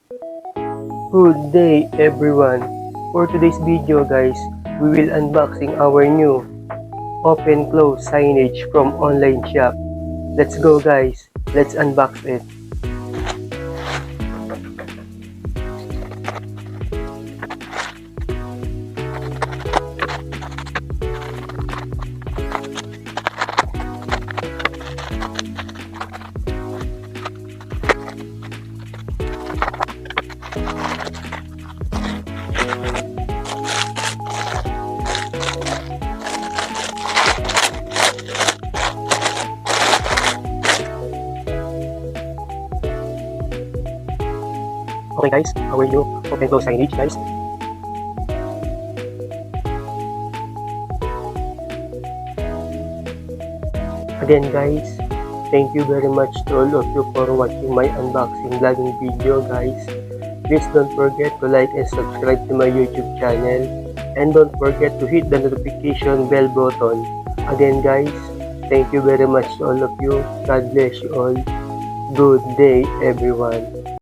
Good day everyone! For today's video guys, we will unboxing our new open close signage from online shop. Let's go guys, let's unbox it. Okay guys, our new open close signage guys. Again guys, thank you very much to all of you for watching my unboxing vlogging video guys. Please don't forget to like and subscribe to my YouTube channel. And don't forget to hit the notification bell button. Again guys, thank you very much to all of you. God bless you all. Good day everyone.